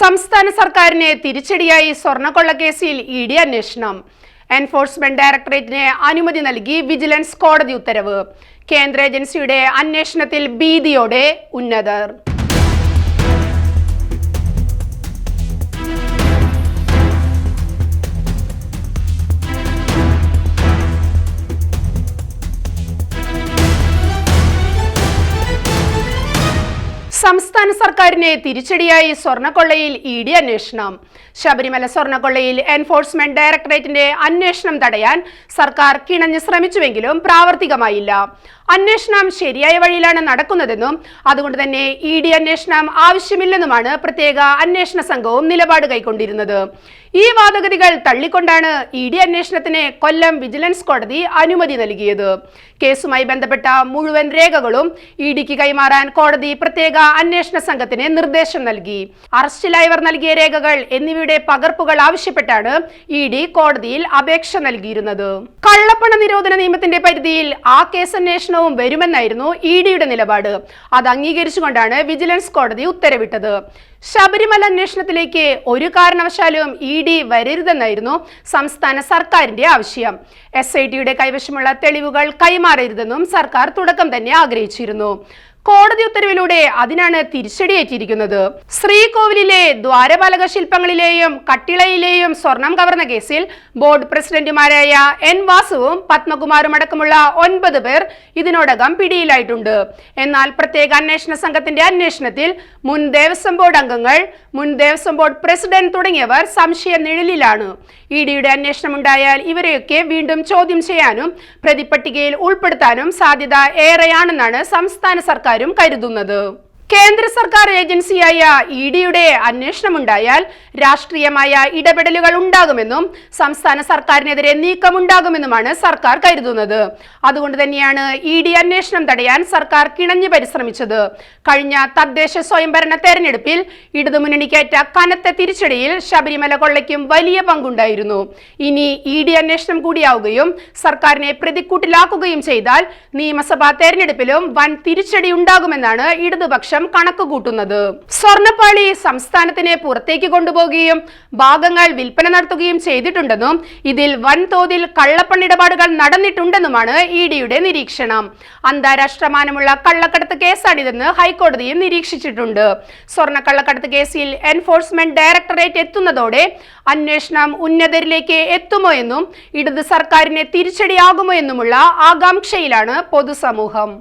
സംസ്ഥാന സർക്കാരിനെ തിരിച്ചടിയായി സ്വർണ്ണക്കൊള്ളക്കേസിൽ ഇഡി അന്വേഷണം. എൻഫോഴ്സ്മെന്റ് ഡയറക്ടറേറ്റിന് അനുമതി നൽകി വിജിലൻസ് കോടതി ഉത്തരവ്. കേന്ദ്ര ഏജൻസിയുടെ അന്വേഷണത്തിൽ ഭീതിയോടെ ഉന്നതർ. സംസ്ഥാന സർക്കാരിനെ തിരിച്ചടിയായി സ്വർണ്ണക്കൊള്ളയിൽ ഇഡി അന്വേഷണം. ശബരിമല സ്വർണ്ണക്കൊള്ളയിൽ എൻഫോഴ്സ്മെന്റ് ഡയറക്ടറേറ്റിന്റെ അന്വേഷണം തടയാൻ സർക്കാർ കിണഞ്ഞ് ശ്രമിച്ചുവെങ്കിലും പ്രാവർത്തികമായില്ല. അന്വേഷണം ശരിയായ വഴിയിലാണ് നടക്കുന്നതെന്നും അതുകൊണ്ട് തന്നെ ഇഡി അന്വേഷണം ആവശ്യമില്ലെന്നുമാണ് പ്രത്യേക അന്വേഷണ സംഘവും നിലപാട് കൈക്കൊണ്ടിരുന്നത്. ഈ വാദഗതികൾ തള്ളിക്കൊണ്ടാണ് ഇഡി അന്വേഷണത്തിന് കൊല്ലം വിജിലൻസ് കോടതി അനുമതി നൽകിയത്. കേസുമായി ബന്ധപ്പെട്ട മുഴുവൻ രേഖകളും ഇഡിക്ക് കൈമാറാൻ കോടതി പ്രത്യേക അന്വേഷണ സംഘത്തിന് നിർദ്ദേശം നൽകി. അറസ്റ്റിലായവർ നൽകിയ രേഖകൾ എന്നിവയുടെ പകർപ്പുകൾ ആവശ്യപ്പെട്ടാണ് ഇഡി കോടതിയിൽ അപേക്ഷ നൽകിയിരുന്നത്. കള്ളപ്പണ നിരോധന നിയമത്തിന്റെ പരിധിയിൽ ആ കേസ് അന്വേഷണവും വരുമെന്നായിരുന്നു ഇഡിയുടെ നിലപാട്. അത് അംഗീകരിച്ചുകൊണ്ടാണ് വിജിലൻസ് കോടതി ഉത്തരവിട്ടത്. ശബരിമല അന്വേഷണത്തിലേക്ക് ഒരു കാരണവശാലും ഇഡി വരരുതെന്നായിരുന്നു സംസ്ഥാന സർക്കാരിന്റെ ആവശ്യം. SITയുടെ കൈവശമുള്ള തെളിവുകൾ കൈമാറരുതെന്നും സർക്കാർ തുടക്കം തന്നെ ആഗ്രഹിച്ചിരുന്നു. കോടതി ഉത്തരവിലൂടെ അതിനാണ് തിരിച്ചടിയേറ്റിരിക്കുന്നത്. ശ്രീകോവിലിലെ ദ്വാരപാലക ശില്പങ്ങളിലെയും കട്ടിളയിലെയും സ്വർണം കവർന്ന കേസിൽ ബോർഡ് പ്രസിഡന്റുമാരായ N വാസുവും പത്മകുമാറും അടക്കമുള്ള 9 പേർ ഇതിനോടകം പിടിയിലായിട്ടുണ്ട്. എന്നാൽ പ്രത്യേക അന്വേഷണ സംഘത്തിന്റെ അന്വേഷണത്തിൽ മുൻ ദേവസ്വം ബോർഡ് അംഗങ്ങൾ, മുൻ ദേവസ്വം ബോർഡ് പ്രസിഡന്റ് തുടങ്ങിയവർ സംശയ നിഴലിലാണ്. ഇഡിയുടെ അന്വേഷണം ഉണ്ടായാൽ ഇവരെയൊക്കെ വീണ്ടും ചോദ്യം ചെയ്യാനും പ്രതിപട്ടികയിൽ ഉൾപ്പെടുത്താനും സാധ്യത ഏറെയാണെന്നാണ് സംസ്ഥാന സർക്കാരും കരുതുന്നത്. കേന്ദ്ര സർക്കാർ ഏജൻസിയായ ഇഡിയുടെ അന്വേഷണമുണ്ടായാൽ രാഷ്ട്രീയമായ ഇടപെടലുകൾ ഉണ്ടാകുമെന്നും സംസ്ഥാന സർക്കാരിനെതിരെ നീക്കമുണ്ടാകുമെന്നുമാണ് സർക്കാർ കരുതുന്നത്. അതുകൊണ്ട് തന്നെയാണ് ഇഡി അന്വേഷണം തടയാൻ സർക്കാർ കിണഞ്ഞു പരിശ്രമിച്ചത്. കഴിഞ്ഞ തദ്ദേശ സ്വയംഭരണ തെരഞ്ഞെടുപ്പിൽ ഇടതുമുന്നണിക്കേറ്റ കനത്ത തിരിച്ചടിയിൽ ശബരിമല കൊള്ളയ്ക്കും വലിയ പങ്കുണ്ടായിരുന്നു. ഇനി ഇഡി അന്വേഷണം കൂടിയാവുകയും സർക്കാരിനെ പ്രതിക്കൂട്ടിലാക്കുകയും ചെയ്താൽ നിയമസഭാ തെരഞ്ഞെടുപ്പിലും വൻ തിരിച്ചടി ഉണ്ടാകുമെന്നാണ് ഇടതുപക്ഷം കണക്ക് കൂട്ടുന്നത്. സ്വർണ്ണപ്പാളി സംസ്ഥാനത്തിന് പുറത്തേക്ക് കൊണ്ടുപോകുകയും ഭാഗങ്ങൾ വിൽപ്പന നടത്തുകയും ചെയ്തിട്ടുണ്ടെന്നും ഇതിൽ വൻതോതിൽ കള്ളപ്പണിടപാടുകൾ നടന്നിട്ടുണ്ടെന്നുമാണ് ഇഡിയുടെ നിരീക്ഷണം. അന്താരാഷ്ട്ര മാനമുള്ള കള്ളക്കടത്ത് കേസാണിതെന്ന് ഹൈക്കോടതിയും നിരീക്ഷിച്ചിട്ടുണ്ട്. സ്വർണ്ണക്കള്ളക്കടത്ത് കേസിൽ എൻഫോഴ്സ്മെന്റ് ഡയറക്ടറേറ്റ് എത്തുന്നതോടെ അന്വേഷണം ഉന്നതരിലേക്ക് എത്തുമോ എന്നും ഇടത് സർക്കാരിനെ തിരിച്ചടിയാകുമോ എന്നുമുള്ള ആകാംക്ഷയിലാണ് പൊതുസമൂഹം.